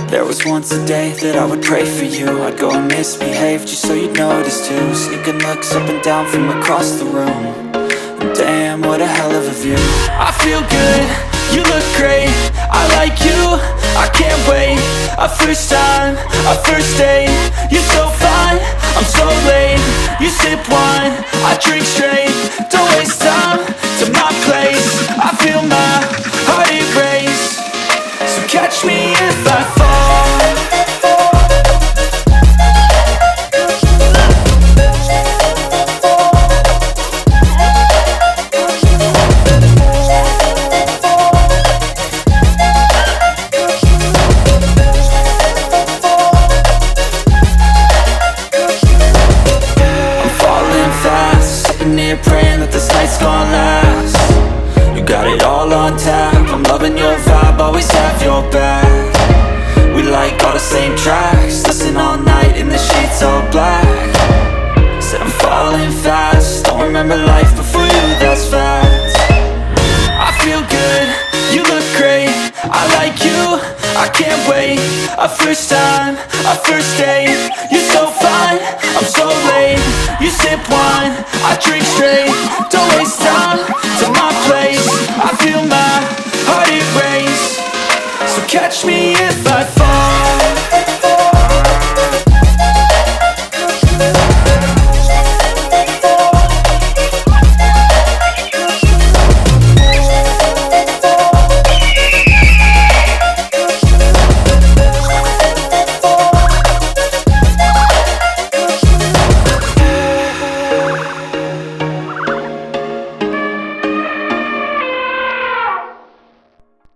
There was once a day that I would pray for you. I'd go and misbehave just so you'd notice too. Sneaking looks up and down from across the room. And damn, what a hell of a view. I feel good, you look great, I like you, I can't wait. A first time, a first date, you're so fine, I'm so late. You sip wine, I drink straight. Don't waste time to my place. I feel my heart erase. So catch me if I fall. I'm falling fast, sitting here praying that this night's gonna last. You got it all on tap, I'm loving your vibe, always have your back. We like all the same tracks, listen all night in the sheets all black. Said I'm falling fast, don't remember life before you, that's fact. I feel good, you look great, I like you, I can't wait. A first time, a first date, you're so fine, I'm so late. You sip wine, I drink straight. Don't waste time to my place. I feel my heart erase. So catch me if I fall.